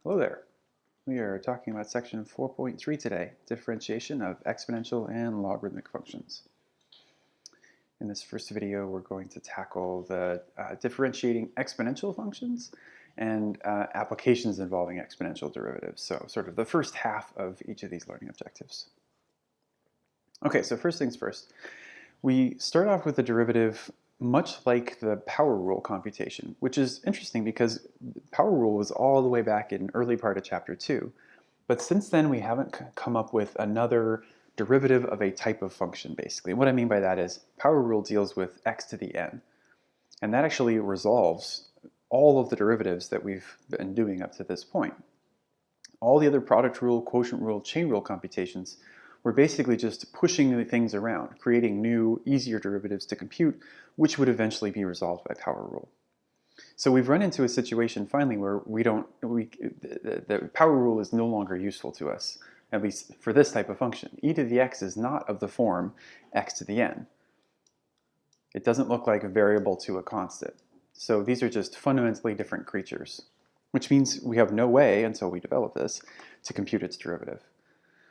Hello there. We are talking about section 4.3 today, differentiation of exponential and logarithmic functions. In this first video, we're going to tackle the differentiating exponential functions and applications involving exponential derivatives. So sort of the first half of each of these learning objectives. Okay, so first things first. We start off with a derivative much like the power rule computation, which is interesting because power rule was all the way back in early part of chapter 2. But since then, we haven't come up with another derivative of a type of function, basically. What I mean by that is power rule deals with x to the n. And that actually resolves all of the derivatives that we've been doing up to this point. All the other product rule, quotient rule, chain rule computations were basically just pushing the things around, creating new, easier derivatives to compute, which would eventually be resolved by power rule. So we've run into a situation finally where the power rule is no longer useful to us, at least for this type of function. E to the x is not of the form x to the n. It doesn't look like a variable to a constant. So these are just fundamentally different creatures, which means we have no way, until we develop this, to compute its derivative.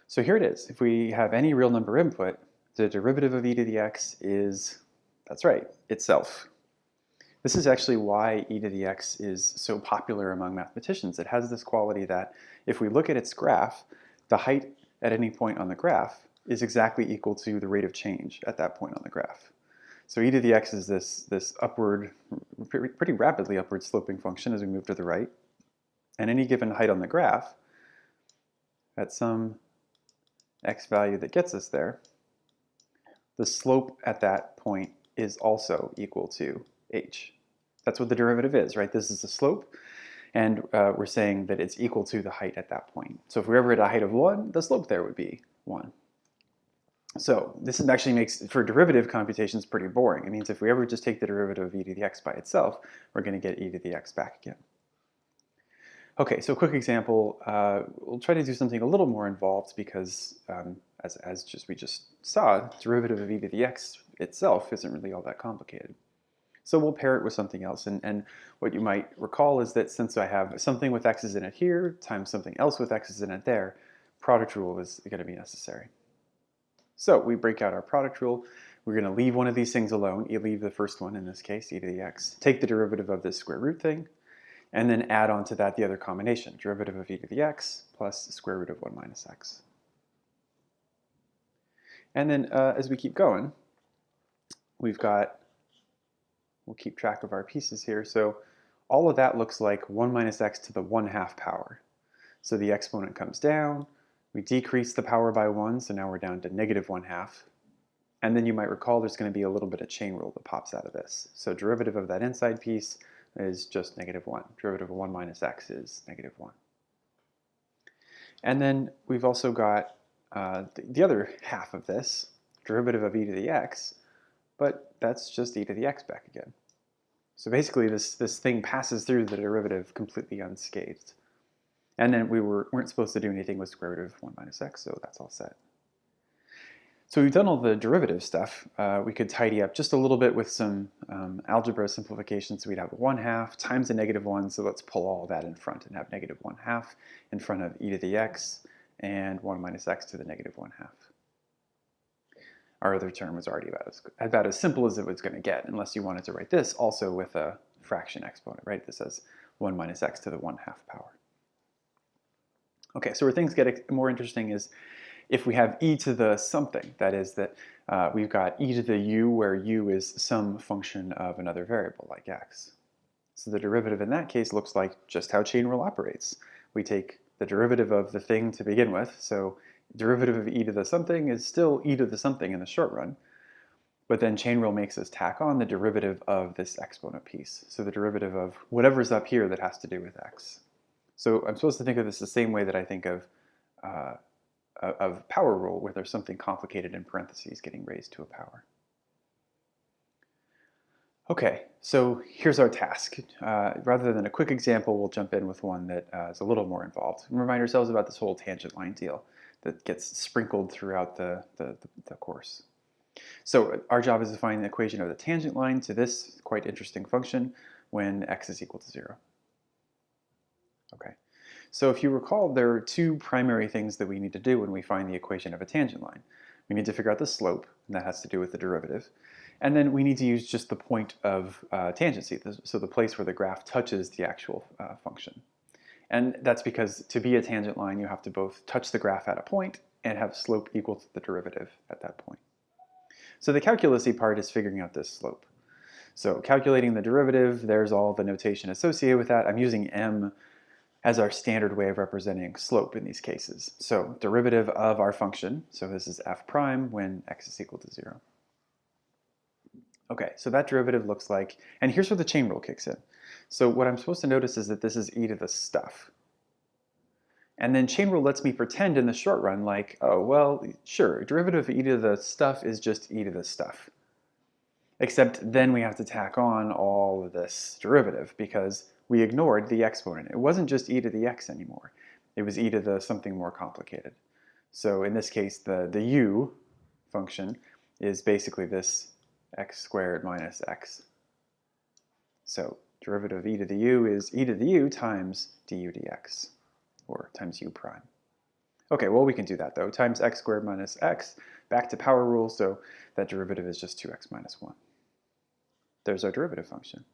So here it is. If we have any real number input, the derivative of e to the x is, that's right, itself. This is actually why e to the x is so popular among mathematicians. It has this quality that if we look at its graph, the height at any point on the graph is exactly equal to the rate of change at that point on the graph. So e to the x is this upward, pretty rapidly upward sloping function as we move to the right. And any given height on the graph, at some x value that gets us there, the slope at that point is also equal to h. That's what the derivative is, right? This is the slope, and we're saying that it's equal to the height at that point. So if we're ever at a height of 1, the slope there would be 1. So this actually makes, for derivative computations, pretty boring. It means if we ever just take the derivative of e to the x by itself, we're going to get e to the x back again. Okay, so a quick example. We'll try to do something a little more involved because, we just saw, derivative of e to the x itself isn't really all that complicated. So we'll pair it with something else. And what you might recall is that since I have something with x's in it here times something else with x's in it there, product rule is going to be necessary. So we break out our product rule. We're going to leave one of these things alone. You leave the first one, in this case, e to the x. Take the derivative of this square root thing, and then add on to that the other combination, derivative of e to the x plus the square root of 1 minus x. And then as we keep going, we'll keep track of our pieces here. So all of that looks like 1 minus x to the 1/2 power. So the exponent comes down, we decrease the power by 1, so now we're down to negative 1/2. And then you might recall there's going to be a little bit of chain rule that pops out of this. So derivative of that inside piece is just negative 1. Derivative of 1 minus x is negative 1. And then we've also got the other half of this, derivative of e to the x, but that's just e to the x back again. So basically this thing passes through the derivative completely unscathed. And then we weren't supposed to do anything with square root of 1 minus x, so that's all set. So we've done all the derivative stuff. We could tidy up just a little bit with some algebra simplifications. We'd have 1/2 times a negative 1, so let's pull all of that in front and have negative 1/2 in front of e to the x and 1 minus x to the negative 1/2. Our other term was already about as simple as it was going to get, unless you wanted to write this also with a fraction exponent, right? This says 1 minus x to the 1/2 power. Okay, so where things get more interesting is if we have e to the something, that is that we've got e to the u where u is some function of another variable like x. So the derivative in that case looks like just how chain rule operates. We take the derivative of the thing to begin with, so derivative of e to the something is still e to the something in the short run, but then chain rule makes us tack on the derivative of this exponent piece. So the derivative of whatever's up here that has to do with x. So I'm supposed to think of this the same way that I think of power rule, where there's something complicated in parentheses getting raised to a power. Okay, so here's our task. Rather than a quick example, we'll jump in with one that is a little more involved. And remind ourselves about this whole tangent line deal that gets sprinkled throughout the course. So our job is to find the equation of the tangent line to this quite interesting function when x is equal to 0. Okay, So if you recall, there are two primary things that we need to do when we find the equation of a tangent line. We need to figure out the slope, and that has to do with the derivative. And then we need to use just the point of tangency, so the place where the graph touches the actual function. And that's because to be a tangent line, you have to both touch the graph at a point and have slope equal to the derivative at that point. So the calculusy part is figuring out this slope. So calculating the derivative, there's all the notation associated with that. I'm using m as our standard way of representing slope in these cases. So derivative of our function, so this is f prime when x is equal to 0. Okay, so that derivative looks like, and here's where the chain rule kicks in. So what I'm supposed to notice is that this is e to the stuff. And then chain rule lets me pretend in the short run like, oh, well, sure, derivative of e to the stuff is just e to the stuff. Except then we have to tack on all of this derivative because we ignored the exponent. It wasn't just e to the x anymore. It was e to the something more complicated. So in this case, the u function is basically this x squared minus x. So derivative of e to the u is e to the u times du dx, or times u prime. Okay, well we can do that though. Times x squared minus x, back to power rule, so that derivative is just 2x minus 1. There's our derivative function.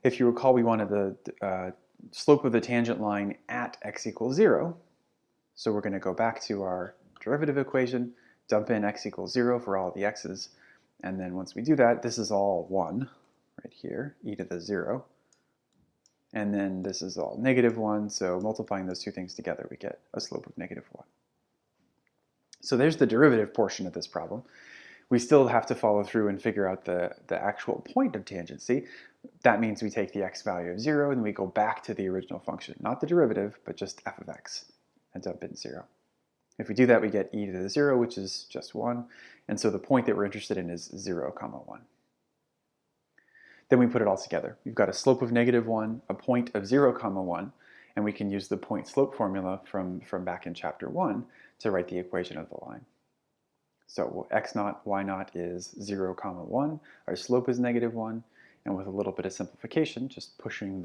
If you recall, we wanted the slope of the tangent line at x equals 0. So we're going to go back to our derivative equation, dump in x equals 0 for all of the x's, and then once we do that, this is all 1 right here, e to the 0. And then this is all negative 1, so multiplying those two things together, we get a slope of negative 1. So there's the derivative portion of this problem. We still have to follow through and figure out the actual point of tangency. That means we take the x value of 0 and we go back to the original function, not the derivative, but just f of x, and dump in 0. If we do that, we get e to the 0, which is just 1, and so the point that we're interested in is 0, 1. Then we put it all together. We've got a slope of negative 1, a point of 0, 1, and we can use the point slope formula from back in chapter 1 to write the equation of the line. So x naught, y naught is 0, 1, our slope is negative 1, and with a little bit of simplification, just pushing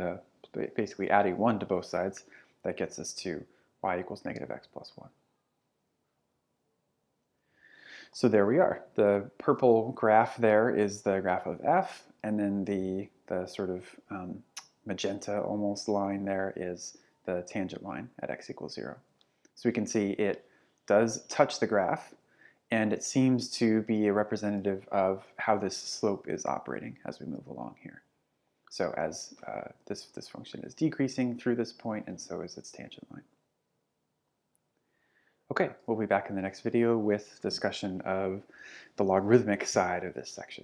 basically adding 1 to both sides, that gets us to y equals negative x plus 1. So there we are. The purple graph there is the graph of f, and then the sort of magenta almost line there is the tangent line at x equals 0. So we can see it does touch the graph, and it seems to be a representative of how this slope is operating as we move along here. So as this function is decreasing through this point, and so is its tangent line. Okay, we'll be back in the next video with discussion of the logarithmic side of this section.